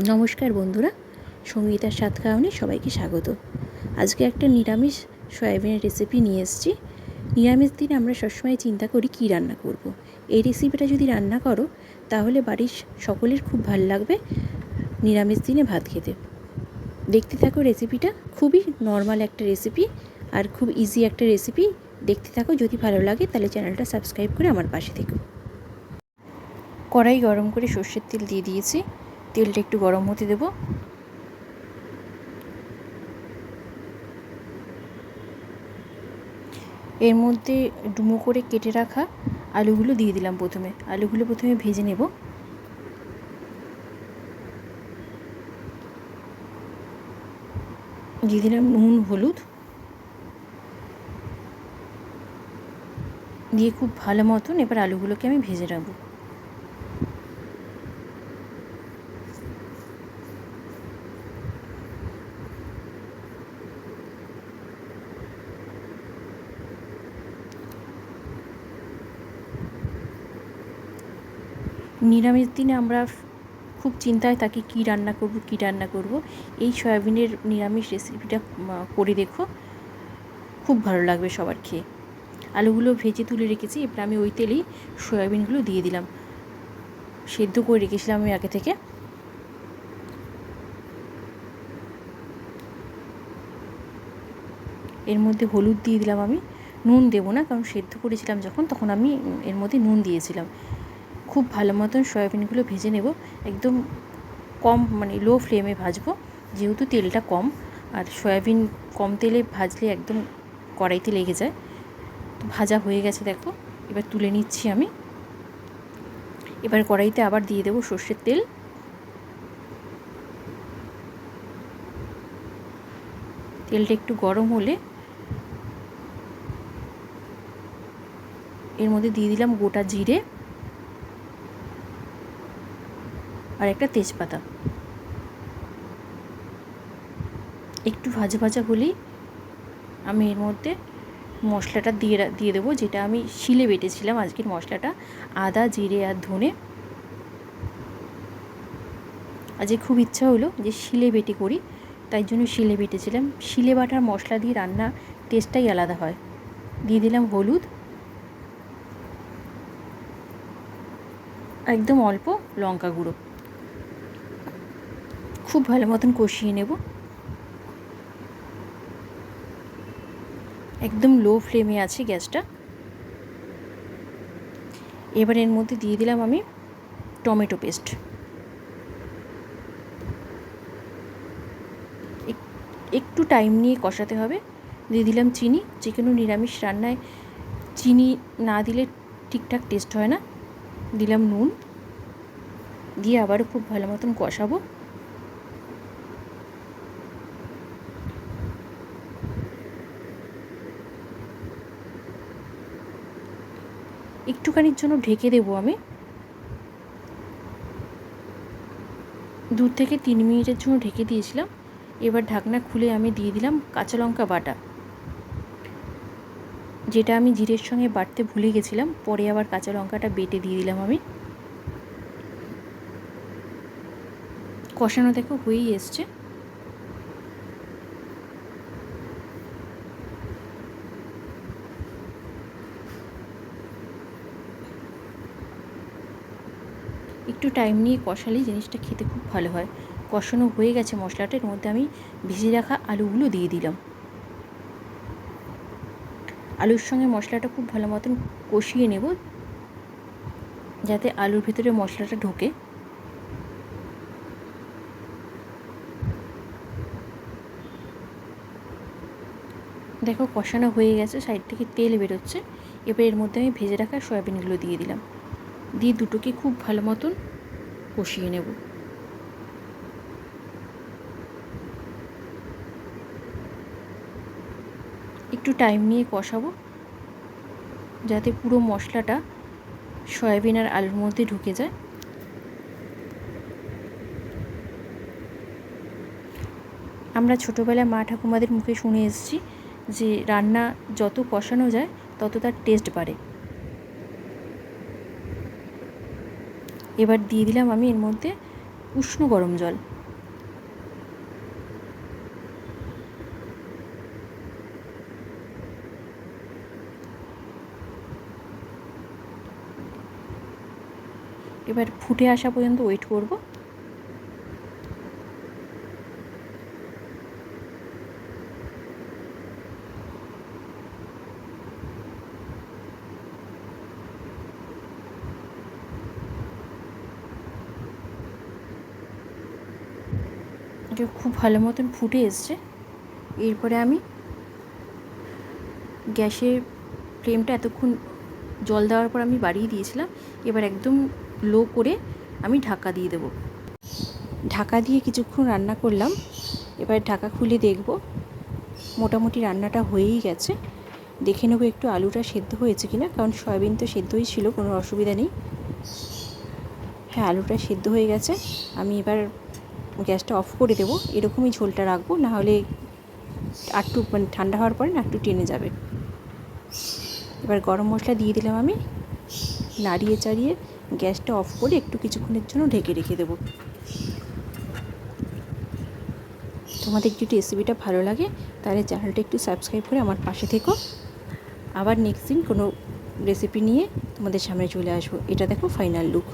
নমস্কার বন্ধুরা, সঙ্গীতার স্বাদ খাওয়ানে সবাইকে স্বাগত। আজকে একটা নিরামিষ সয়াবিনের রেসিপি নিয়ে এসেছি। নিরামিষ দিন আমরা সবসময় চিন্তা করি কী রান্না করব। এই রেসিপিটা যদি রান্না করো তাহলে বাড়ির সকলের খুব ভালো লাগবে নিরামিষ দিনে ভাত খেতে। দেখতে থাকো রেসিপিটা, খুবই নর্মাল একটা রেসিপি আর খুব ইজি একটা রেসিপি। দেখতে থাকো, যদি ভালো লাগে তাহলে চ্যানেলটা সাবস্ক্রাইব করে আমার পাশে থেকো। কড়াই গরম করে সর্ষের তেল দিয়ে দিয়েছি। তেলটা একটু গরম হতে দেব। এর মধ্যে ডুমো করে কেটে রাখা আলুগুলো দিয়ে দিলাম। আলুগুলো প্রথমে ভেজে নেব। দিয়ে দিলাম নুন, হলুদ দিয়ে খুব ভালো মতন এবার আলুগুলোকে আমি ভেজে নেব। নিরামিষ দিনে আমরা খুব চিন্তায় থাকি কী রান্না করব। এই সয়াবিনের নিরামিষ রেসিপিটা করে দেখো, খুব ভালো লাগবে সবার খেয়ে। আলুগুলো ভেজে তুলে রেখেছি, এবার আমি ওই তেলেই সয়াবিনগুলো দিয়ে দিলাম। সেদ্ধ করে রেখেছিলাম আমি আগে থেকে। এর মধ্যে হলুদ দিয়ে দিলাম আমি, নুন দেবো না, কারণ সেদ্ধ করেছিলাম যখন তখন আমি এর মধ্যে নুন দিয়েছিলাম। খুব ভালো মতন সয়াবিনগুলো ভেজে নেব, একদম কম লো ফ্লেমে ভাজবো, যেহেতু তেলটা কম। আর সয়াবিন কম তেলে ভাজলে একদম কড়াইতে লেগে যায়। তো ভাজা হয়ে গেছে দেখো, এবার তুলে নিচ্ছি আমি। এবার কড়াইতে আবার দিয়ে দেবো সর্ষের তেল। তেলটা একটু গরম হলে এর মধ্যে দিয়ে দিলাম গোটা জিরে আর একটা তেজপাতা। একটু ভাজা ভাজা হলেই আমি এর মধ্যে মশলাটা দিয়ে দেবো, যেটা আমি শিলে বেটেছিলাম আজকের মশলাটা। আদা, জিরে আর ধনে। আজকে খুব ইচ্ছা হলো যে শিলে বেটে করি, তাই জন্য শিলে বেটেছিলাম। শিলে বাটার মশলা দিয়ে রান্না টেস্টটাই আলাদা হয়। দিয়ে দিলাম হলুদ, একদম অল্প লঙ্কা গুঁড়ো। খুব ভালো মতন কষিয়ে নেব, একদম লো ফ্লেমে আছে গ্যাসটা। এবার এর মধ্যে দিয়ে দিলাম আমি টমেটো পেস্ট। একটু টাইম নিয়ে কষাতে হবে। দিয়ে দিলাম চিনি। যে কোনো নিরামিষ রান্নায় চিনি না দিলে ঠিকঠাক টেস্ট হয় না। দিলাম নুন, দিয়ে আবারও খুব ভালো মতন কষাবো। একটুখানির জন্য ঢেকে দেবো আমি। 2 থেকে 3 মিনিটের জন্য ঢেকে দিয়েছিলাম। এবার ঢাকনা খুলে আমি দিয়ে দিলাম কাঁচা লঙ্কা বাটা, যেটা আমি জিরের সঙ্গে বাটতে ভুলে গেছিলাম। পরে আবার কাঁচা লঙ্কাটা বেটে দিয়ে দিলাম আমি। কষানো দেখো হয়েই এসছে। একটু টাইম নিয়ে কষালেই জিনিসটা খেতে খুব ভালো হয়। কষানো হয়ে গেছে মশলাটার মধ্যে আমি ভেজে রাখা আলুগুলো দিয়ে দিলাম। আলুর সঙ্গে মশলাটা খুব ভালো মতন কষিয়ে নেব, যাতে আলুর ভেতরে মশলাটা ঢোকে। দেখো কষানো হয়ে গেছে, সাইড থেকে তেল বেরোচ্ছে। এবার এর মধ্যে আমি ভেজে রাখা সয়াবিনগুলো দিয়ে দিলাম। দিয়ে দুটোকে খুব ভালো মতন কষিয়ে নেব। একটু টাইম নিয়ে কষাবো, যাতে পুরো মশলাটা সয়াবিন আর আলুর মধ্যে ঢুকে যায়। আমরা ছোটোবেলায় মা ঠাকুমাদের মুখে শুনে এসেছি যে রান্না যত কষানো যায় তত তার টেস্ট বাড়ে। এবার দিয়ে দিলাম আমি এর মধ্যে উষ্ণ গরম জল। এবার ফুটে আসা পর্যন্ত ওয়েট করব। এটা খুব ভালো মতন ফুটে এসছে। এরপরে আমি গ্যাসের ফ্লেমটা এতক্ষণ জল দেওয়ার পর আমি বাড়িয়ে দিয়েছিলাম, এবার একদম লো করে আমি ঢাকা দিয়ে দেবো। ঢাকা দিয়ে কিছুক্ষণ রান্না করলাম। এবার ঢাকা খুলে দেখব মোটামুটি রান্নাটা হয়েই গেছে। দেখে নেবো একটু আলুটা সেদ্ধ হয়েছে কিনা, কারণ সয়াবিন তো সেদ্ধই ছিল, কোনো অসুবিধা নেই। হ্যাঁ, আলুটা সেদ্ধ হয়ে গেছে। আমি এবার গ্যাসটা অফ করে দেবো। এরকমই ঝোলটা রাখবো, নাহলে একটু মানে ঠান্ডা হওয়ার পরে না একটু টেনে যাবে। এবার গরম মশলা দিয়ে দিলাম আমি, নাড়িয়ে চাড়িয়ে গ্যাসটা অফ করে একটু কিছুক্ষণের জন্য ঢেকে রেখে দেবো। তোমাদের যদি রেসিপিটা ভালো লাগে তাহলে চ্যানেলটা একটু সাবস্ক্রাইব করে আমার পাশে থেকো। আবার নেক্সট দিন কোনো রেসিপি নিয়ে তোমাদের সামনে চলে আসবো। এটা দেখো ফাইনাল লুক।